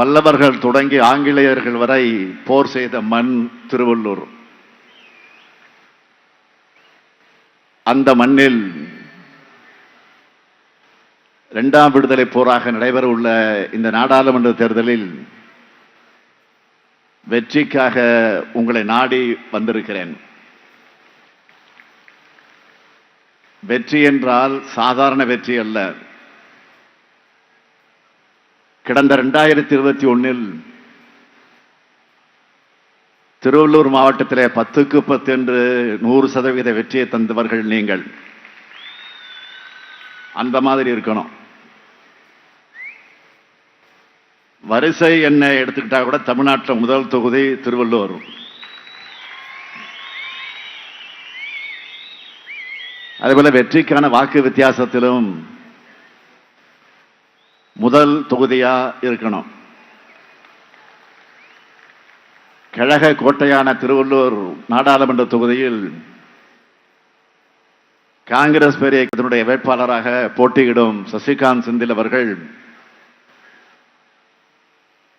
பல்லவர்கள் தொடங்கி ஆங்கிலேயர்கள் வரை போர் செய்த மண் திருவள்ளூர். அந்த மண்ணில் இரண்டாம் விடுதலை போராக நடைபெற உள்ள இந்த நாடாளுமன்ற தேர்தலில் வெற்றிக்காக உங்களை நாடி வந்திருக்கிறேன். வெற்றி என்றால் சாதாரண வெற்றி அல்ல. கடந்த 2021 திருவள்ளூர் மாவட்டத்திலே 10க்கு 10 என்று 100% வெற்றியை தந்தவர்கள் நீங்கள். அந்த மாதிரி இருக்கணும். வரிசை என்ன எடுத்துக்கிட்டா கூட தமிழ்நாட்டில் முதல் தொகுதி திருவள்ளூர். அதேபோல வெற்றிக்கான வாக்கு வித்தியாசத்திலும் முதல் தொகுதியா இருக்கணும். கழக கோட்டையான திருவள்ளூர் நாடாளுமன்ற தொகுதியில் காங்கிரஸ் பேரியக்கத்தினுடைய வேட்பாளராக போட்டியிடும் சசிகாந்த் செந்தில் அவர்கள்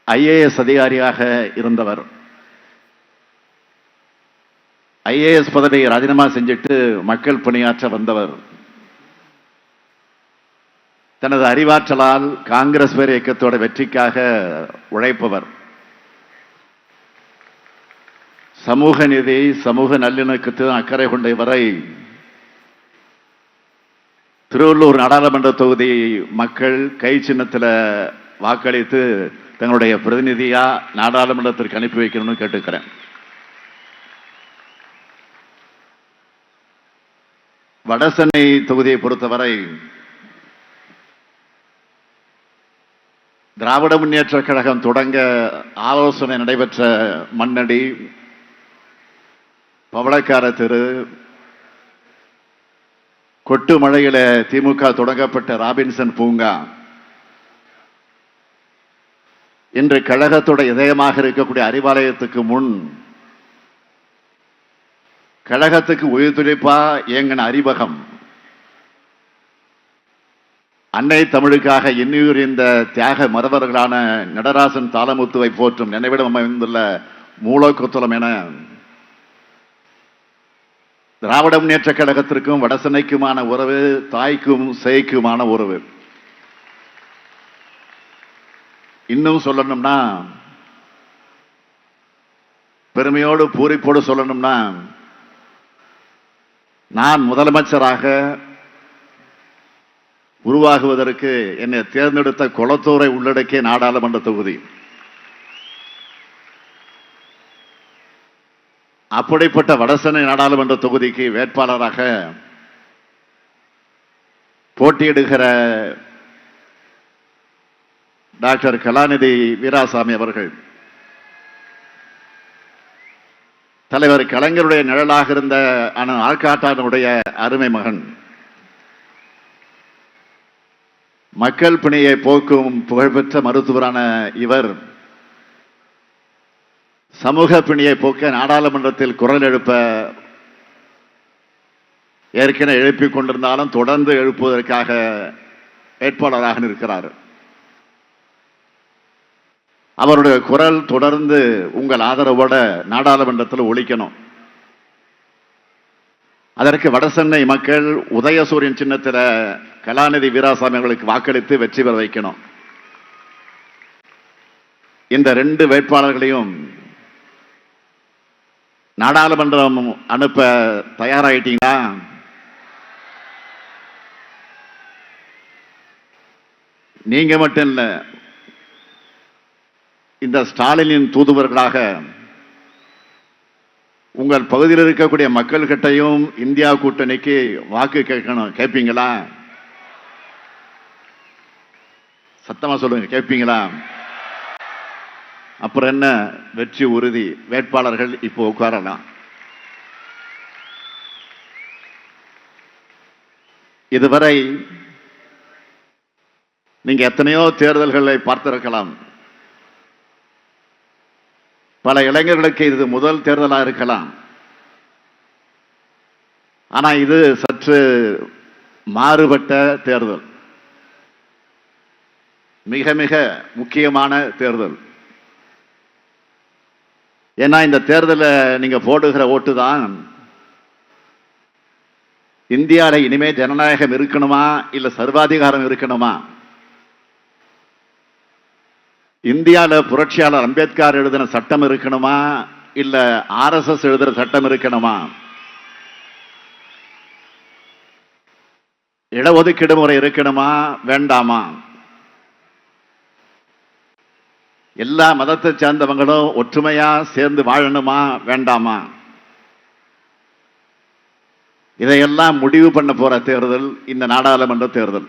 IAS அதிகாரியாக இருந்தவர். IAS பதவியை ராஜினாமா செஞ்சிட்டு மக்கள் பணியாற்ற வந்தவர். தனது அறிவாற்றலால் காங்கிரஸ் பேர் இயக்கத்தோட வெற்றிக்காக உழைப்பவர். சமூக நீதி, சமூக நல்லிணக்கத்தில் அக்கறை கொண்ட இவரை திருவள்ளூர் நாடாளுமன்ற தொகுதி மக்கள் கை சின்னத்தில் வாக்களித்து தங்களுடைய பிரதிநிதியா நாடாளுமன்றத்திற்கு அனுப்பி வைக்கணும்னு கேட்டுக்கிறேன். வடசென்னை தொகுதியை பொறுத்தவரை திராவிட முன்னேற்ற கழகம் தொடங்க ஆலோசனை நடைபெற்ற மண்ணடி, பவளக்கார தெரு, கொட்டு மழையில திமுக தொடங்கப்பட்ட ராபின்சன் பூங்கா, இன்று கழகத்தோட இதயமாக இருக்கக்கூடிய அறிவாலயத்துக்கு முன் கழகத்துக்கு உயிர்துடிப்பா இயங்கின அறிவகம், அன்னை தமிழுக்காக இன்னுயிர் இந்த தியாக மறவர்களான நடராசன் தாளமுத்துவை போற்றும் நினைவிடம் அமைந்துள்ள மூலக்கொத்தலம் என திராவிட முன்னேற்ற கழகத்திற்கும் வடசென்னைக்குமான உறவு தாய்க்கும் சேய்க்குமான உறவு. இன்னும் சொல்லணும்னா, பெருமையோடு பூரிப்போடு சொல்லணும்னா, நான் முதலமைச்சராக உருவாகுவதற்கு என்னை தேர்ந்தெடுத்த கொளத்தூரை உள்ளடக்கிய நாடாளுமன்ற தொகுதி. அப்படிப்பட்ட வடசென்னை நாடாளுமன்ற தொகுதிக்கு வேட்பாளராக போட்டியிடுகிற டாக்டர் கலாநிதி வீராசாமி அவர்கள் தலைவர் கலைஞருடைய நிழலாக இருந்த ஆற்காட்டானுடைய அருமை மகன். மக்கள் பிணியை போக்கும் புகழ்பெற்ற மருத்துவரான இவர் சமூக பிணியை போக்க நாடாளுமன்றத்தில் குரல் எழுப்ப ஏற்கனவே எழுப்பிக் கொண்டிருந்தாலும் தொடர்ந்து எழுப்புவதற்காக வேட்பாளராக இருக்கிறார். அவருடைய குரல் தொடர்ந்து உங்கள் ஆதரவோட நாடாளுமன்றத்தில் ஒலிக்கணும். அதற்கு வடசென்னை மக்கள் உதயசூரியன் சின்னத்தில் கலாநிதி வீராசாமி அவர்களுக்கு வாக்களித்து வெற்றி பெற வைக்கணும். இந்த 2 வேட்பாளர்களையும் நாடாளுமன்றம் அனுப்ப தயாராயிட்டீங்களா? நீங்க மட்டும் இல்ல, இந்த ஸ்டாலினின் தூதுவர்களாக உங்கள் பகுதியில் இருக்கக்கூடிய மக்கள் கிட்டையும் இந்தியா கூட்டணிக்கு வாக்கு கேட்கணும். கேட்பீங்களா? சத்தமா சொல்லுங்க, கேட்பீங்களா? அப்புறம் என்ன, வெற்றி உறுதி. வேட்பாளர்கள் இப்போ உட்காரலாம். இதுவரை நீங்க எத்தனையோ தேர்தல்களை பார்த்திருக்கலாம். பல இளைஞர்களுக்கு இது முதல் தேர்தலாக இருக்கலாம். ஆனா இது சற்று மாறுபட்ட தேர்தல். மிக மிக முக்கியமான தேர்தல். ஏன்னா இந்த தேர்தலில் நீங்க போடுகிற ஓட்டு தான் இந்தியாவில் இனிமே ஜனநாயகம் இருக்கணுமா இல்ல சர்வாதிகாரம் இருக்கணுமா, இந்தியாவில் புரட்சியாளர் அம்பேத்கர் எழுதின சட்டம் இருக்கணுமா இல்ல RSS எழுதுற சட்டம் இருக்கணுமா, இடஒதுக்கீடு முறை இருக்கணுமா வேண்டாமா, எல்லா மதத்தை சேர்ந்தவங்களும் ஒற்றுமையா சேர்ந்து வாழணுமா வேண்டாமா, இதையெல்லாம் முடிவு பண்ண போற தேர்தல் இந்த நாடாளுமன்ற தேர்தல்.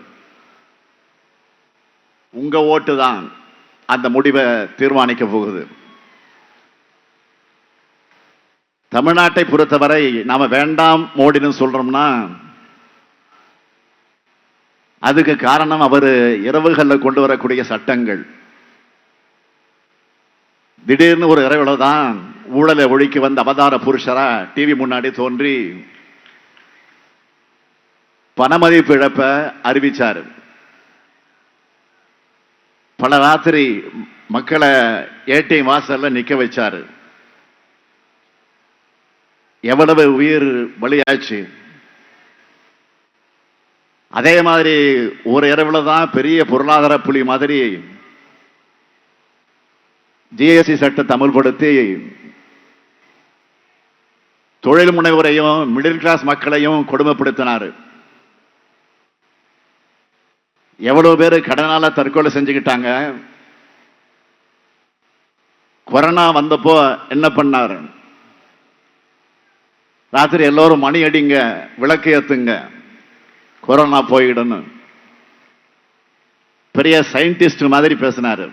உங்க ஓட்டு தான் அந்த முடிவை தீர்மானிக்க போகுது. தமிழ்நாட்டை பொறுத்தவரை நாம வேண்டாம் மோடின்னு சொல்றோம்னா அதுக்கு காரணம் அவர் இரவுகளில் கொண்டு வரக்கூடிய சட்டங்கள். திடீர்னு ஒரு இரவுல தான் ஊழலை ஒழிக்க வந்த அவதார புருஷரா டிவி முன்னாடி தோன்றி பணமதிப்பு இழப்ப அறிவிச்சாரு. பல ராத்திரி மக்களை ஏடிஎம் வாசல்ல நிக்க வச்சாரு. எவ்வளவு உயிர் பலியாச்சு. அதே மாதிரி ஒரு இரவுல தான் பெரிய பொருளாதார புலி மாதிரி ஜிஎஸ்டி சட்டத்தை அமல்படுத்தி தொழில் முனைவரையும் மிடில் கிளாஸ் மக்களையும் கொடுமைப்படுத்தினார். எவ்வளவு பேர் கடனால தற்கொலை செஞ்சுக்கிட்டாங்க. கொரோனா வந்தப்போ என்ன பண்ணாரு? ராத்திரி எல்லோரும் மணி அடிங்க, விளக்கு ஏத்துங்க, கொரோனா போயிடணும். பெரிய சயின்டிஸ்ட் மாதிரி பேசினாரு.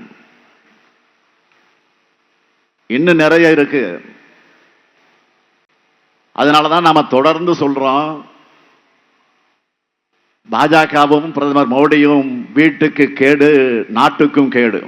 இன்னும் நிறைய இருக்கு. அதனாலதான் நாம தொடர்ந்து சொல்றோம், பாஜகவும் பிரதமர் மோடியும் வீட்டுக்கு கேடு, நாட்டுக்கும் கேடு.